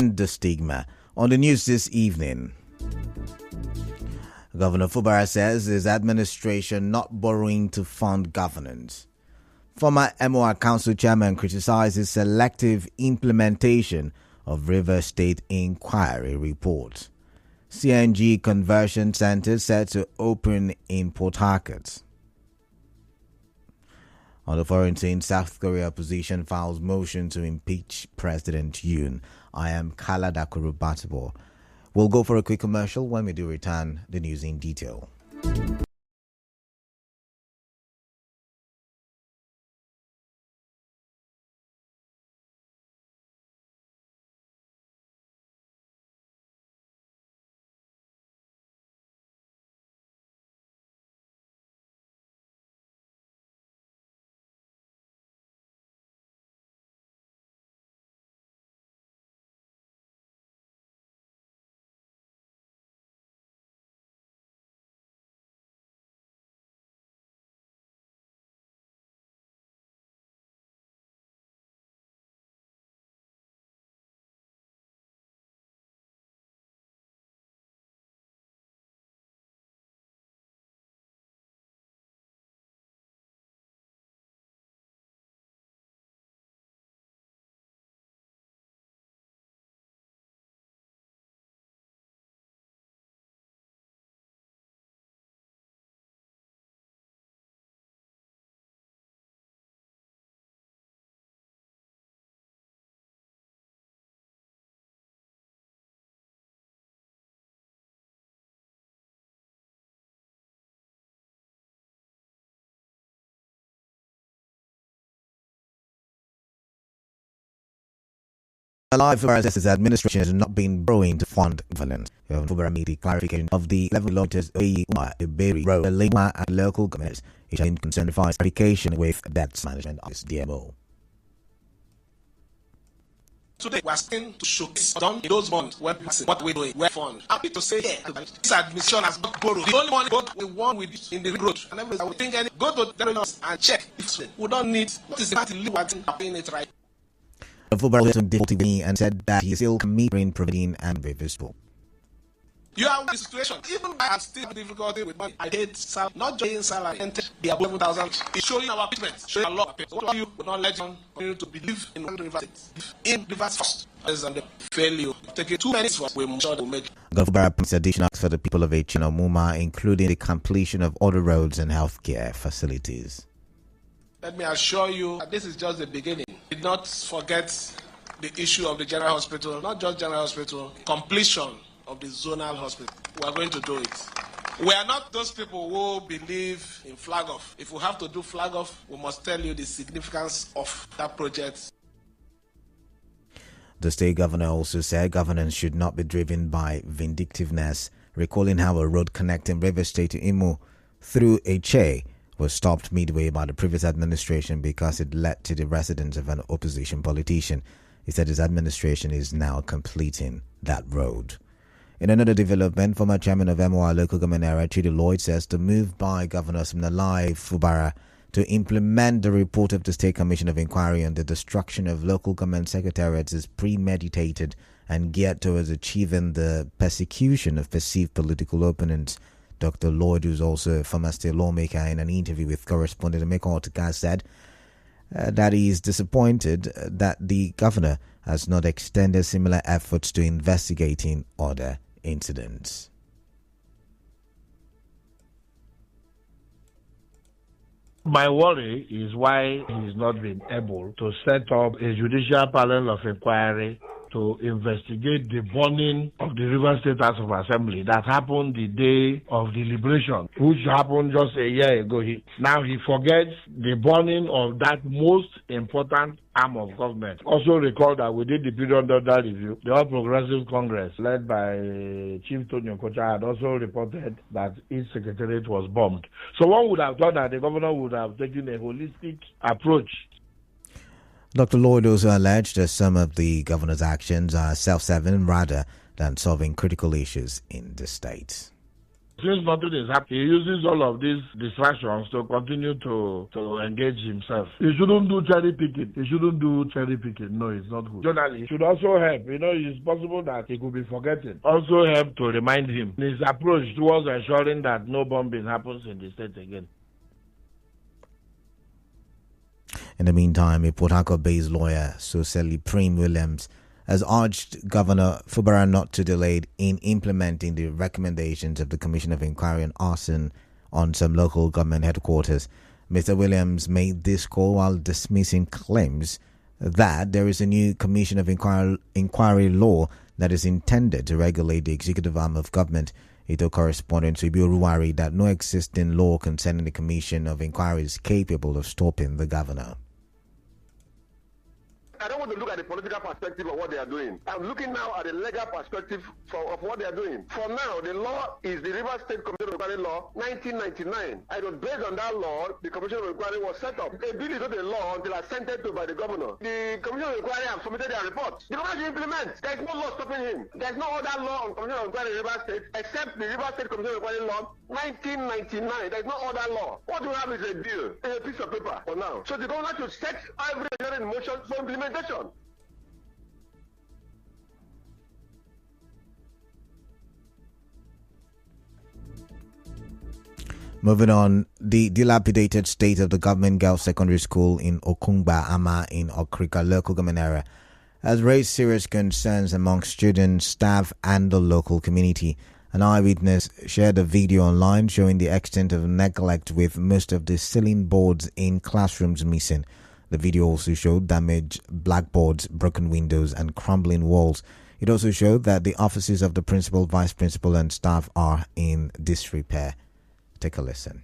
end the stigma. On the news this evening, Governor Fubara says his administration not borrowing to fund governance. Former MOA Council chairman criticizes selective implementation of Rivers State Inquiry report. CNG conversion center set to open in Port Harcourt. On the foreign scene, South Korea opposition files motion to impeach President Yoon. I am Kala Dakurubatibo. We'll go for a quick commercial. When we do return, the news in detail. Alive Fubara says administration has not been borrowing to fund governance. Fubara made the clarification of the 11 kilometers the Berry Road, Lima, and local governments. It has been concerned for clarification with debts management office DMO. Today we are starting to showcase done in those months when what we're doing, we're fund. Happy to say this admission has not borrowed. The only one we won with in the road. And everything we think go to the and check. We don't need what is the party paying it right. Fubara listened to me and said that he still committing providing and reversible. You are in the situation. Even I have still difficulty with money. I paid salary, not just in salary, and the above 1,000. It's showing our commitment, showing a lot of people. What you would not let you continue to believe in one Rivers in Rivers first. As on the failure, taking 2 minutes for we sure to make. Governor points additional for the people of Muma, including the completion of other roads and healthcare facilities. Let me assure you that this is just the beginning. Did not forget the issue of the general hospital, not just general hospital, completion of the zonal hospital. We are going to do it. We are not those people who believe in flag off. If we have to do flag off, we must tell you the significance of that project. The state governor also said governance should not be driven by vindictiveness, recalling how a road connecting Rivers State to Imo through Eche was stopped midway by the previous administration because it led to the residence of an opposition politician. He said his administration is now completing that road. In another development, former chairman of MOA local government area, Chidi Lloyd, says the move by Governor Siminalayi Fubara to implement the report of the State Commission of Inquiry on the destruction of local government secretariats is premeditated and geared towards achieving the persecution of perceived political opponents. Dr. Lloyd, who's also a former state lawmaker, in an interview with correspondent Emeka Otuka, said that he is disappointed that the governor has not extended similar efforts to investigating other incidents. My worry is why he's not been able to set up a judicial panel of inquiry to investigate the burning of the Rivers State House of Assembly that happened the day of the liberation, which happened just a year ago. Now he forgets the burning of that most important arm of government. Also recall that within the period of that review, the All Progressive Congress, led by Chief Tony Okocha, had also reported that its secretariat was bombed. So one would have thought that the governor would have taken a holistic approach. Dr. Lloyd also alleged that some of the governor's actions are self-serving rather than solving critical issues in the state. Since nothing is happening, he uses all of these distractions to continue to engage himself. He shouldn't do cherry picking. No, it's not good. Journalists should also help. It's possible that he could be forgetting. Also help to remind him in his approach towards ensuring that no bombing happens in the state again. In the meantime, a Port Harcourt-based lawyer, Soseli Prim Williams, has urged Governor Fubara not to delay in implementing the recommendations of the Commission of Inquiry on Arson on some local government headquarters. Mr. Williams made this call while dismissing claims that there is a new Commission of Inquiry law that is intended to regulate the executive arm of government. He told correspondent Sibiu Ruwari that no existing law concerning the Commission of Inquiry is capable of stopping the governor. I don't want to look at the political perspective of what they are doing. I'm looking now at the legal perspective of what they are doing. For now, the law is the River State Commission of Inquiry Law 1999. And it was based on that law, the Commission of Inquiry was set up. A bill is not a law until assented to by the governor. The Commission of Inquiry have submitted their report. The governor should implement. There is no law stopping him. There is no other law on Commission of Inquiry in River State except the River State Commission of Inquiry Law 1999. There is no other law. What we have is a bill, a piece of paper for now. So the governor should set every in motion for implementation. Moving on, the dilapidated state of the government girls' secondary school in Okungba Ama in Okrika local government area has raised serious concerns among students, staff, and the local community. An eyewitness shared a video online showing the extent of neglect, with most of the ceiling boards in classrooms missing. The video also showed damaged blackboards, broken windows, and crumbling walls. It also showed that the offices of the principal, vice principal, and staff are in disrepair. Take a listen.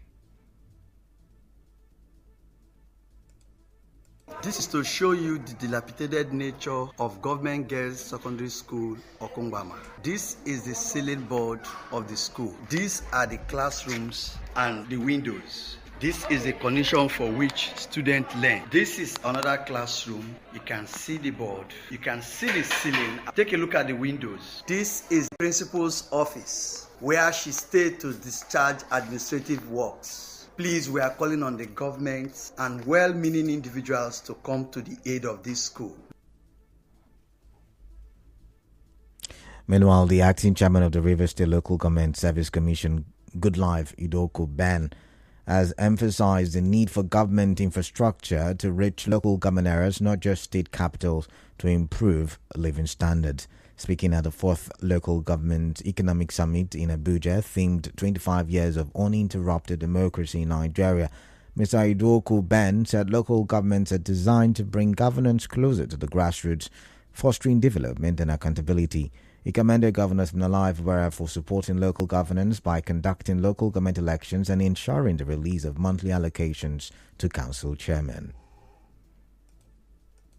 This is to show you the dilapidated nature of Government Girls Secondary School, Okungbama. This is the ceiling board of the school. These are the classrooms and the windows. This is the condition for which students learn. This is another classroom. You can see the board. You can see the ceiling. Take a look at the windows. This is the principal's office, where she stayed to discharge administrative works. Please, we are calling on the government and well-meaning individuals to come to the aid of this school. Meanwhile, the acting chairman of the Rivers State Local Government Service Commission, Goodlife Idoku Ben, has emphasized the need for government infrastructure to reach local government areas, not just state capitals, to improve living standards. Speaking at the 4th Local Government Economic Summit in Abuja, themed 25 years of uninterrupted democracy in Nigeria, Mr. Idoku Ben said local governments are designed to bring governance closer to the grassroots, fostering development and accountability. He commended Governor Siminalayi Fubara for supporting local governance by conducting local government elections and ensuring the release of monthly allocations to council chairmen.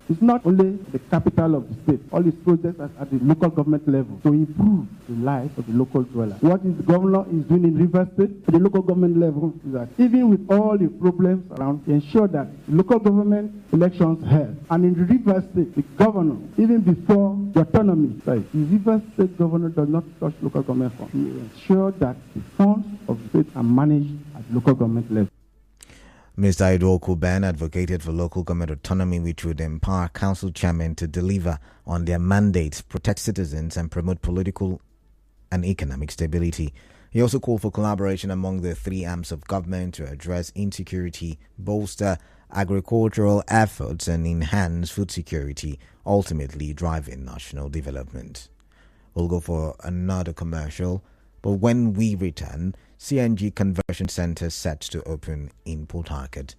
It's not only the capital of the state, all its projects are at the local government level to improve the life of the local dweller. What the governor is doing in River State at the local government level is that even with all the problems around, ensure that the local government elections held. And in the River State, the governor, even before the autonomy, the River State governor does not touch local government funds. He ensures that the funds of the state are managed at the local government level. Mr. Idoku Ben advocated for local government autonomy, which would empower council chairmen to deliver on their mandates, protect citizens, and promote political and economic stability. He also called for collaboration among the three arms of government to address insecurity, bolster agricultural efforts, and enhance food security, ultimately driving national development. We'll go for another commercial, but when we return, CNG conversion center set to open in Port Harcourt.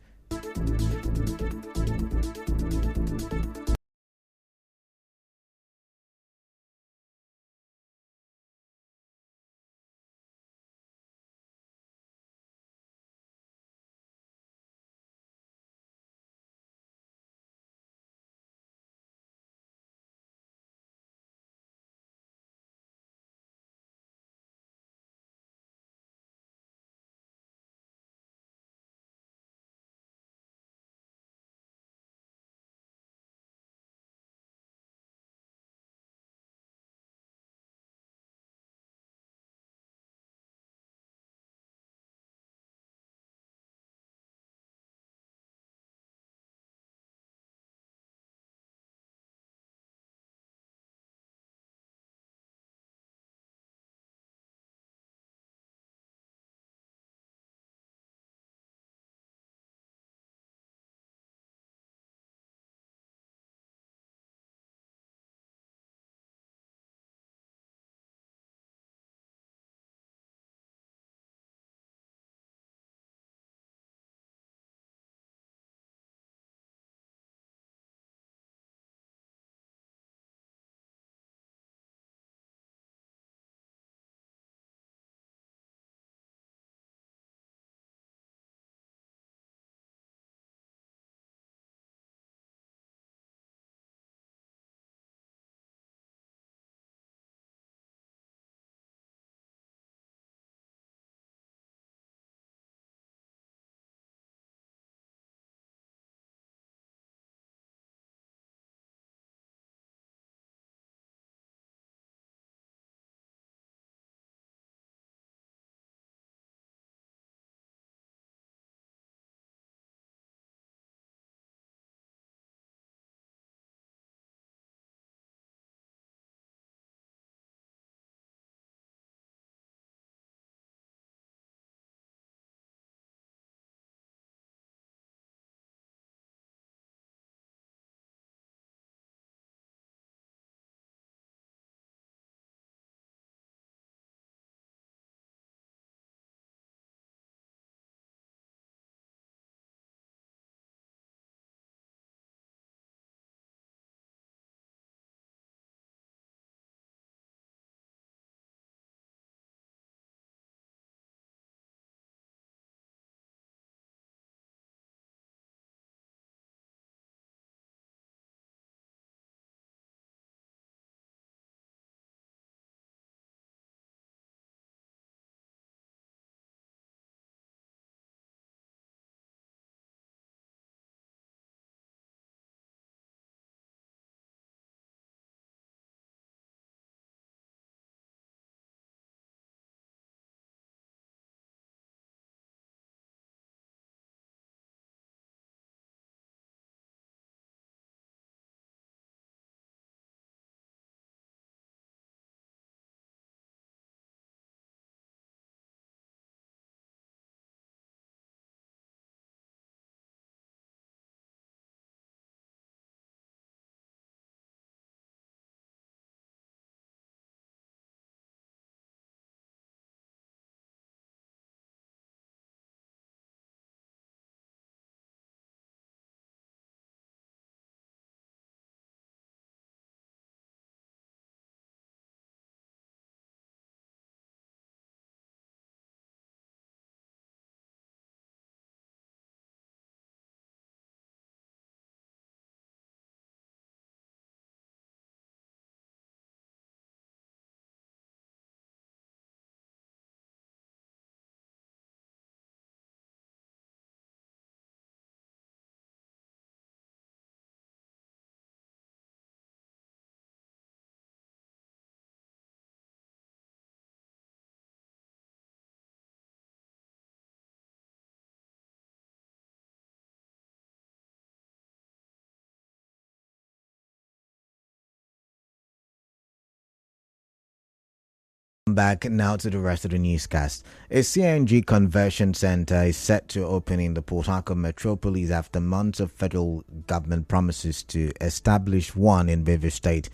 Back now to the rest of the newscast. A CNG conversion center is set to open in the Port Harcourt metropolis after months of federal government promises to establish one in Rivers State.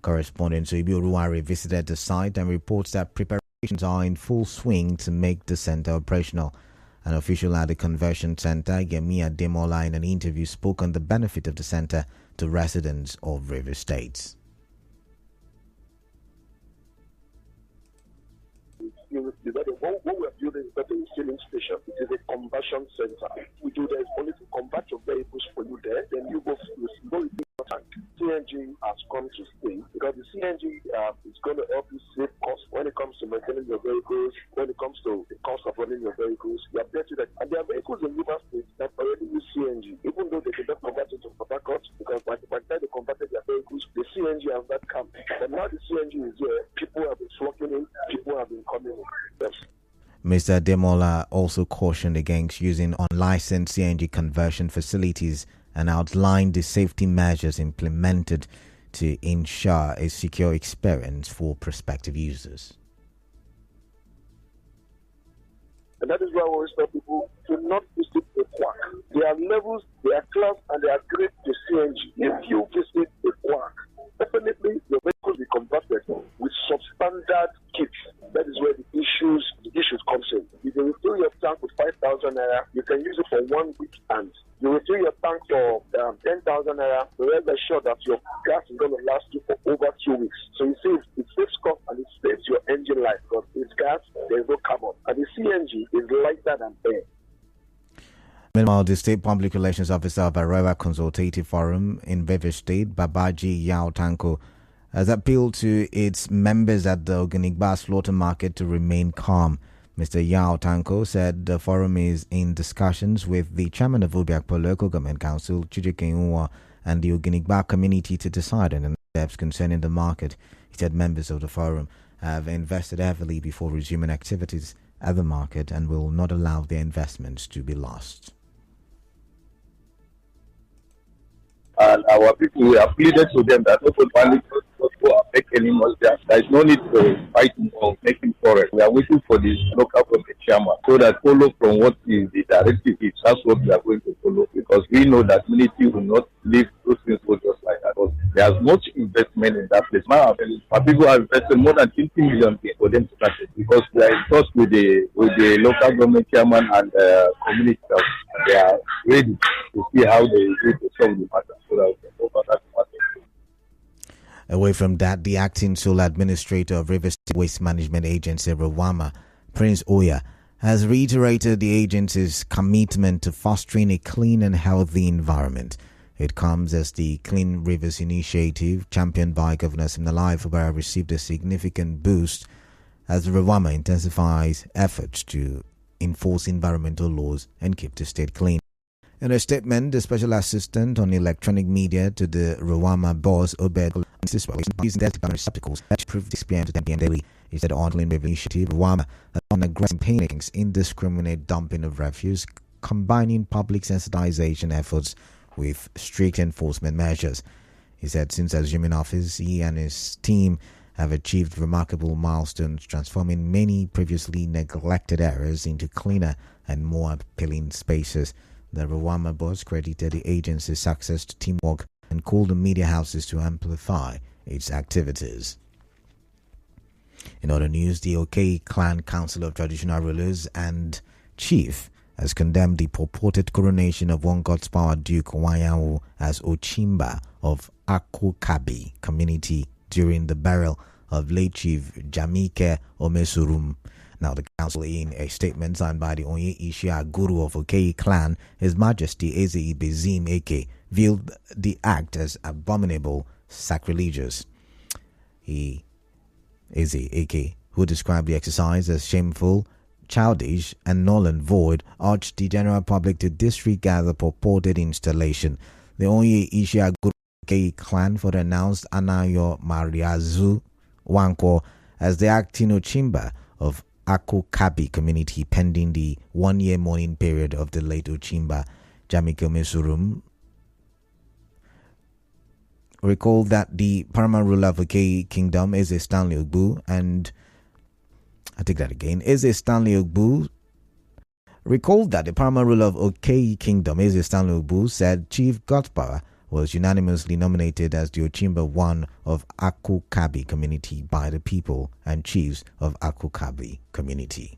Correspondent Ibi Oruwari visited the site and reports that preparations are in full swing to make the center operational. An official at the conversion center, Yemi Ademola, in an interview spoke on the benefit of the center to residents of Rivers State. What we are building is not a filling station. It is a conversion center. There is only to convert your vehicles for you there. Then you go with your tank. CNG has come to stay because the CNG is going to help you save costs when it comes to maintaining your vehicles, when it comes to the cost of running your vehicles. You are better that. And there are vehicles in Rivers State that already use CNG, even though they did not convert it to Port Harcourt, because by the time they converted their vehicles, the CNG has not come. But now the CNG is there. People have been flocking in. People have been coming in. Yes. Mr. Demola also cautioned against using unlicensed CNG conversion facilities and outlined the safety measures implemented to ensure a secure experience for prospective users. And that is why I always tell people to not visit a quack. There are levels, there are class, and there are grades to CNG. If you visit a quack, definitely your vehicle will be converted with substandard kits. That is where the issues comes in. If you refill your tank with 5,000 naira, you can use it for 1 week, and you refill your tank for 10,000 naira, you rest assured that your gas is going to last you for over 2 weeks. So you see, it saves cost and it saves your engine life because it's gas, there is no carbon. And the CNG is lighter than air. Meanwhile, the State Public Relations Officer of Arewa Consultative Forum in Rivers State, Babaji Yao Tanko, has appealed to its members at the Ogunigba Slaughter Market to remain calm. Mr. Yao Tanko said the forum is in discussions with the chairman of Obiakpo Local Government Council, Chijike Unwa, and the Ogunigba community to decide on the steps concerning the market. He said members of the forum have invested heavily before resuming activities at the market and will not allow their investments to be lost. And our people, we have pleaded to them that not only to affect any more, there is no need to fight or making forest. We are waiting for the local government chairman so that follow from what is the directive is. That's what we are going to follow because we know that military will not leave those things go just like that. Because there's much investment in that place. Now, our people have invested more than 20 million for them to start it because we are in touch with the local government chairman and community. They are ready to see how they do to solve the matter. Away from that, the acting sole administrator of Rivers State Waste Management Agency, Rwama, Prince Oya, has reiterated the agency's commitment to fostering a clean and healthy environment. It comes as the Clean Rivers Initiative, championed by Governor Siminalayi Fubara, received a significant boost as Rwama intensifies efforts to enforce environmental laws and keep the state clean. In a statement, the special assistant on electronic media to the Rwama boss, Obed, using receptacles that proved 6 p.m. to 10 p.m. daily. He said on Clean River Initiative, Rwama has on aggressive paintings, indiscriminate dumping of refuse, combining public sensitization efforts with strict enforcement measures. He said since assuming office, he and his team have achieved remarkable milestones, transforming many previously neglected areas into cleaner and more appealing spaces. The Rwama boss credited the agency's success to teamwork and called on media houses to amplify its activities. In other news, the Oke Clan Council of Traditional Rulers and Chief has condemned the purported coronation of One God's Power Duke Wanyanwu as Ochimba of Akokabi community during the burial of late Chief Jamike Omesurum. Now, the council, in a statement signed by the Onye Ishia Guru of Oke clan, His Majesty Eze Ibezim Eke, viewed the act as abominable, sacrilegious. Eze Eke, who described the exercise as shameful, childish, and null and void, urged the general public to disregard the purported installation. The Onye Ishia Guru of Oke clan further announced Anayo Mariazu Wanko as the acting Ochimba of Akokabi community pending the 1-year mourning period of the late Ochimba Jamike Omesurum. Recall that the paramount ruler of Oke Kingdom is Stanley Ogbu, and I take that again. Eze Stanley Ogbu recalled that the paramount ruler of Okei Kingdom, Eze Stanley Ogbu, said Chief Godpower was unanimously nominated as the Ochimba one of Akukabi community by the people and chiefs of Akukabi community.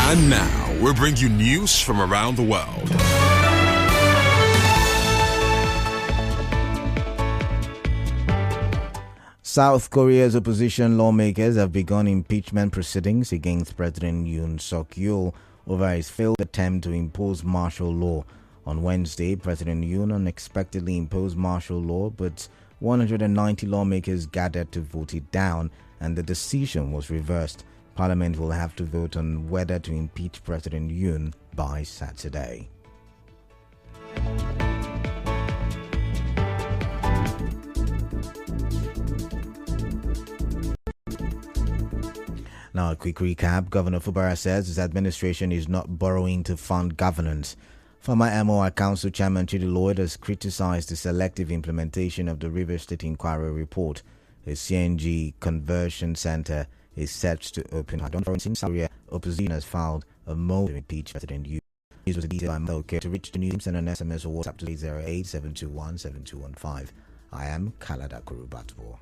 And now, we bring you news from around the world. South Korea's opposition lawmakers have begun impeachment proceedings against President Yoon Suk-yeol over his failed attempt to impose martial law. On Wednesday, President Yoon unexpectedly imposed martial law, but 190 lawmakers gathered to vote it down, and the decision was reversed. Parliament will have to vote on whether to impeach President Yoon by Saturday. Now, a quick recap. Governor Fubara says his administration is not borrowing to fund governance. Former MOI Council Chairman Chidi Lloyd has criticized the selective implementation of the Rivers State Inquiry report. A CNG conversion center is set to open. In South Korea, opposition has filed a motion to impeach President Yoon. This was a detail I'm okay. To reach the news, send an SMS or WhatsApp to 808-721-7215. I am Kalada Kurubatbo.